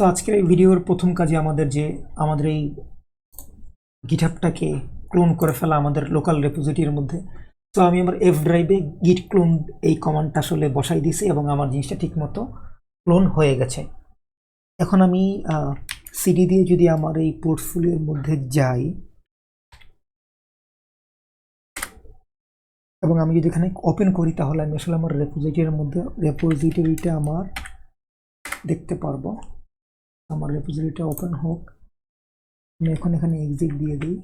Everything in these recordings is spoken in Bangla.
সো আজকের এই ভিডিওর প্রথম কাজে আমাদের এই গিটহাবটাকে ক্লোন করে ফেলা আমাদের লোকাল রেপোজিটরির মধ্যে। তো আমি আমার এফ ড্রাইভে গিট ক্লোন এই কমান্ডটা আসলে বসাই দিয়েছি এবং আমার জিনিসটা ঠিকমতো ক্লোন হয়ে গেছে। এখন আমি সিডি দিয়ে যদি আমার এই পোর্টফোলিওর মধ্যে যাই এবং আমি যদি এখানে ওপেন করি তাহলে আমি আসলে আমার রেপোজিটরিটা আমার দেখতে পারবো। আমার রেপোজিটরিটা ওপেন হোক, আমি এখন এখানে এক্সিট দিয়ে দিই,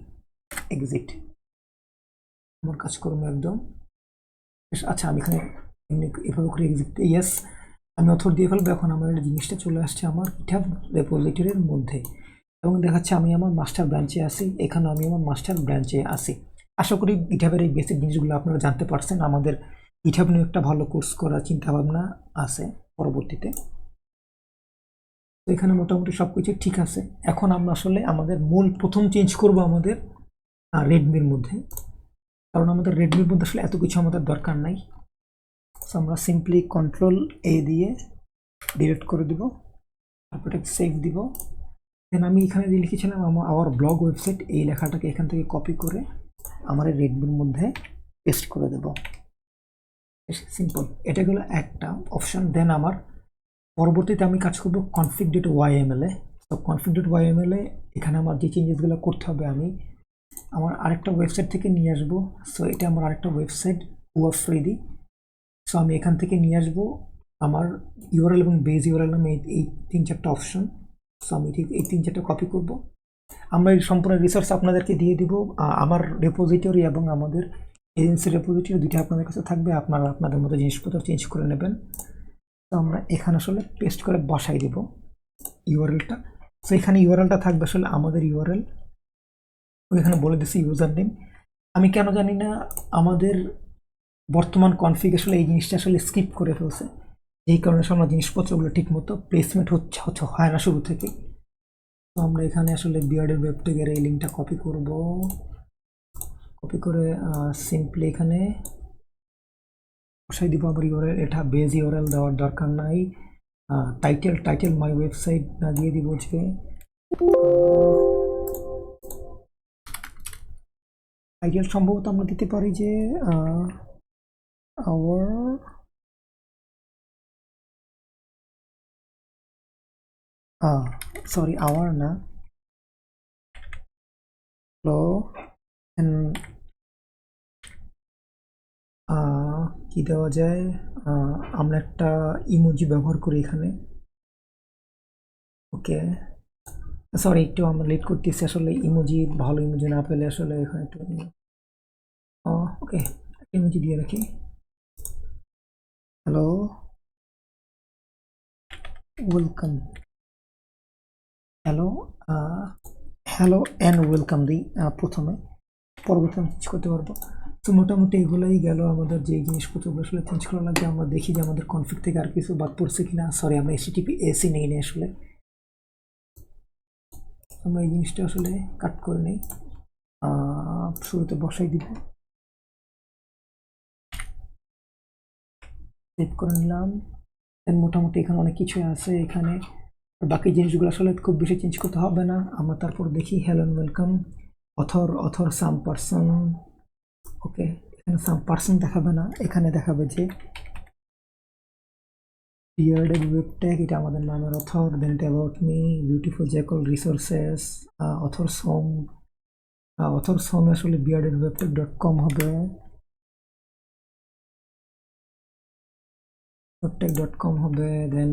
এক্সিট, আমার কাজকর্ম একদম। আচ্ছা, আমি এখানে এভাবে করে এক্সিট, ইয়েস আমি অথর দিয়ে ফেলবো। এখন আমার জিনিসটা চলে আসছে আমার গিটহাব রেপোজিটরির মধ্যে এবং দেখাচ্ছে আমি আমার মাস্টার ব্রাঞ্চে আসি। এখানে আমি আমার মাস্টার ব্রাঞ্চে আসি। আশা করি গিটহাবের এই বেসিক জিনিসগুলো আপনারা জানতে পারছেন। আমাদের গিটহাব নিয়ে একটা ভালো কোর্স করার চিন্তাভাবনা আছে পরবর্তীতে। তো এখানে মোটামুটি সব কিছু ঠিক আছে। এখন আমরা আসলে আমাদের মূল প্রথম চেঞ্জ করব আমাদের রেডমির মধ্যে, কারণ আমাদের রেডমির মধ্যে আসলে এত কিছু আমাদের দরকার নাই। সো আমরা সিম্পলি কন্ট্রোল এ দিয়ে ডিলিট করে দিব, তারপর সেভ দিব। দেন আমি এখানে যে লিখেছিলাম আমার ব্লগ ওয়েবসাইট, এই লেখাটাকে এখান থেকে কপি করে আমার রেডমির মধ্যে পেস্ট করে দেব। সিম্পল, এটা গেলো একটা অপশন। দেন আমার পরবর্তীতে আমি কাজ করব config.yml এ। তো config.yml এ এখানে আমার যে চেঞ্জেসগুলো করতে হবে আমি আমার আরেকটা ওয়েবসাইট থেকে নিয়ে আসবো। সো এটা আমার আরেকটা ওয়েবসাইট ফ্রিডি। সো আমি এখান থেকে নিয়ে আসবো আমার ইউআরএল এবং বেজ ইউআরএল নামে এই 3-4টা অপশন। সো আমি ঠিক এই 3-4টা কপি করব। আমরা এই সম্পূর্ণ রিসোর্স আপনাদেরকে দিয়ে দিব। আমার রেপোজিটরি এবং আমাদের এজেন্সি রেপোজিটরি দুইটা আপনাদের কাছে থাকবে, আপনারা আপনাদের মতো জিনিসপত্র চেঞ্জ করে নেবেন। তো আমরা এখানে আসলে পেস্ট করে বসাই দেব ইউআরএলটা। সো এখানে ইউআরএলটা থাকবে আসলে আমাদের ইউআরএল, ওইখানে বলে দিচ্ছি ইউজার নেম। আমি কেন জানি না আমাদের বর্তমান কনফিগ আসলে এই জিনিসটা আসলে স্কিপ করে ফেলছে, এই কারণে আমরা জিনিসপত্রগুলো ঠিক মতো প্লেসমেন্ট হয় না শুরু থেকে। তো আমরা এখানে আসলে বিয়ার্ডের ওয়েবটেগের এই লিঙ্কটা কপি করব, কপি করে সিম্পলি এখানে বসাই দিব আমার ইউআরএল। এটা বেজ ইউআরএল দেওয়ার দরকার নাই। টাইটেল মাই ওয়েবসাইট না দিয়ে দিব যে টাইটেল সম্ভবত আমরা দিতে পারি যে আওয়ার সরি আওয়ার না, হ্যালো কি দেওয়া যায়, আমরা একটা ইমোজি ব্যবহার করি এখানে। ওকে, সরি একটু আমরা লেট করতেছি, আসলে ইমোজি ভালো ইমোজি না পেলে আসলে এখানে একটু ওকে ইমোজি দিয়ে রাখি। Hello, welcome, hello hello and welcome দিই প্রথমে, পরবর্তী চেঞ্জ করতে পারবো। তো মোটামুটি এগুলোই গেল আমাদের যে জিনিসপত্রগুলো আসলে চেঞ্জ করা লাগবে। আমরা দেখি যে আমাদের কনফিগ থেকে আর কিছু বাদ পড়ছে কিনা। সরি, আমরা HTTP এসি নেই আসলে, আমরা এই জিনিসটা আসলে কাট করে নেই, শুরুতে বসাই দিব, সেভ করে নিলাম। মোটামুটি এখানে অনেক কিছু আছে, এখানে বাকি জিনিসগুলো আসলে খুব বেশি চেঞ্জ করতে হবে না। আমরা তারপর দেখি hello and welcome, author some person. Okay, এখানে সাম পারসন দেখাবে না, এখানে দেখাবে যে বিয়ার্ডেড ওয়েব ট্যাগ, এটা আমাদের নামের অথর। দেন এটা about me, beautiful jackal resources, authors home আসলে beardedwebtech.com হবে, webtech.com হবে। দেন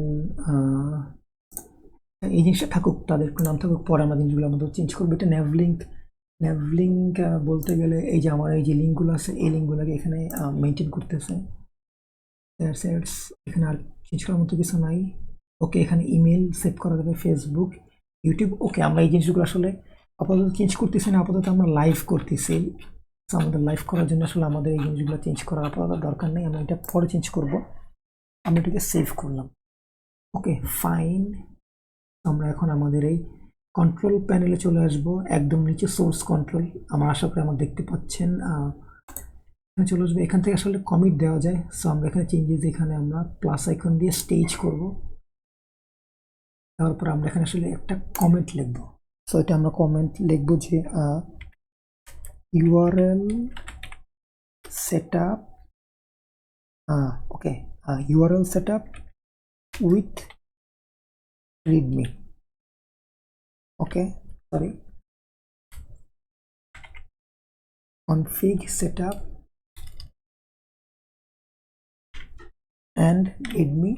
এই জিনিসটা থাকুক, তাদের একটু নাম থাকুক, পরে আমরা জিনিসগুলো আমাদের চেঞ্জ করবো। এটা ন্যাভলিঙ্ক বলতে গেলে এই যে আমার এই যে লিঙ্কগুলো আছে, এই লিঙ্কগুলোকে এখানে মেনটেন করতেছে। এখানে আর চেঞ্জ করার মতো কিছু নাই। ওকে, এখানে ইমেল সেভ করা যাবে, ফেসবুক, ইউটিউব। ওকে, আমরা এই জিনিসগুলো আসলে আপাতত চেঞ্জ করতেছি না, আপাতত আমরা লাইভ করতেছি। তো আমাদের লাইভ করার জন্য আসলে আমাদের এই জিনিসগুলো চেঞ্জ করার আপাতত দরকার নেই, আমরা এটা পরে চেঞ্জ করব। আমরা এটাকে সেভ করলাম। ওকে ফাইন, আমরা এখন আমাদের এই কন্ট্রোল প্যানেলে চলে আসব, একদম নিচে সোর্স কন্ট্রোল, আমার আশা করি আমার দেখতে পাচ্ছেন। এখানে চলে আসবে, এখান থেকে আসলে কমিট দেওয়া যায়। সো আমরা এখানে চেঞ্জেস, এখানে আমরা প্লাস আইকন দিয়ে স্টেজ করব। তারপর আমরা এখানে আসলে একটা কমেন্ট লিখব। সো এটা আমরা কমেন্ট লিখব যে URL setup okay URL setup with readme, okay, sorry, config setup and readme,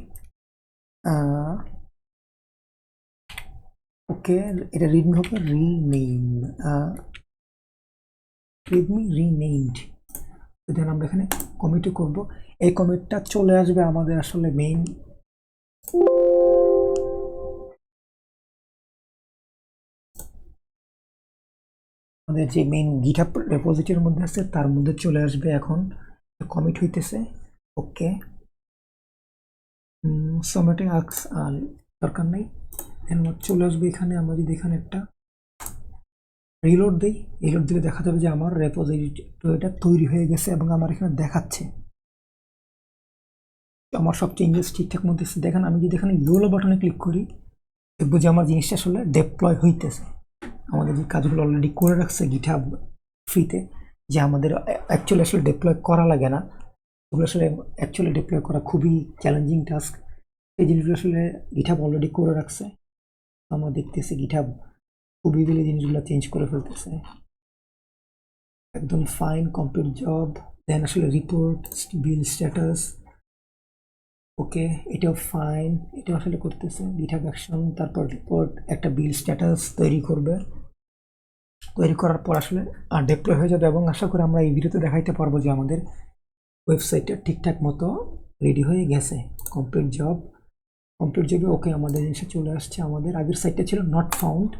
okay, এটা readme হবে readme renamed। দেন আমরা এখানে কমিটও করব। এই কমিটটা চলে আসবে আমাদের আসলে মেইন আমাদের যে মেইন GitHub রেপোজিটরির মধ্যে আছে তার মধ্যে চলে আসবে। এখন কমিট হইতেছে, ওকে, সমেটিং আক্স দরকার নেই, চলে আসবে এখানে। আমরা যদি এখানে একটা রিলোড দিই, রিলোড দিলে দেখা যাবে যে আমার রেপোজিটরিটা তৈরি হয়ে গেছে এবং আমার এখানে দেখাচ্ছে আমার সব চেঞ্জেস ঠিকঠাক মধ্যে। দেখেন আমি যদি এখানে ইয়েলো বাটনে ক্লিক করি দেখবো যে আমার জিনিসটা আসলে ডেপ্লয় হইতেছে। আমাদের যে কাজগুলো অলরেডি করে রাখছে GitHub ফ্রিতে, যে আমাদের অ্যাকচুয়ালি আসলে ডিপ্লয় করা লাগে না, ওগুলো আসলে অ্যাকচুয়ালি ডিপ্লয় করা খুবই চ্যালেঞ্জিং টাস্ক। এই জিনিসগুলো আসলে GitHub অলরেডি করে রাখছে। আমরা দেখতেছি GitHub খুব ইজিলি জিনিসগুলো চেঞ্জ করে ফেলতেছে, একদম ফাইন, কমপ্লিট জব। দেন আসলে রিপোর্ট, বিল স্ট্যাটাস, ওকে, এটাও ফাইন, এটা আসলে করতেছে GitHub অ্যাকশন। তারপর রিপোর্ট, একটা বিল স্ট্যাটাস তৈরি করবে, তৈরি করার পর আসলে ডিপ্লয় হয়ে যাবে। এবং আশা করি আমরা এই ভিডিওতে দেখাইতে পারবো যে আমাদের ওয়েবসাইটটা ঠিকঠাক মতো রেডি হয়ে গেছে। কমপ্লিট জব, কমপ্লিট জবে ওকে, আমাদের জিনিসটা চলে আসছে। আমাদের আগের সাইটটা ছিল নট ফাউন্ড,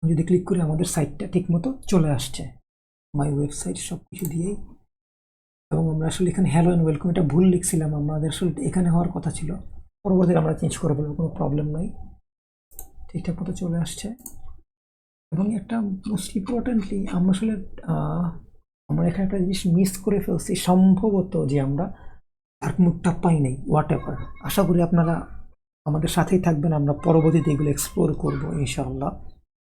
যদি ক্লিক করি আমাদের সাইটটা ঠিক মতো চলে আসছে, মাই ওয়েবসাইট সব কিছু দিয়েই। এবং আমরা আসলে এখানে হ্যালো অ্যান্ড ওয়েলকাম এটা ভুল লিখছিলাম, আমাদের আসলে এখানে হওয়ার কথা ছিল, পরবর্তীতে আমরা চেঞ্জ করে বলবো, কোনো প্রবলেম নাই, ঠিকঠাক মতো চলে আসছে। এবং একটা মোস্ট ইম্পর্টেন্টলি আমরা আসলে আমরা এখানে একটা জিনিস মিস করে ফেলছি সম্ভবত, যে আমরা ডার্ক মোডটা পাই নাই। হোয়াট এভার, আশা করি আপনারা আমাদের সাথেই থাকবেন, আমরা পরবর্তীতে এগুলো এক্সপ্লোর করবো ইনশাআল্লাহ।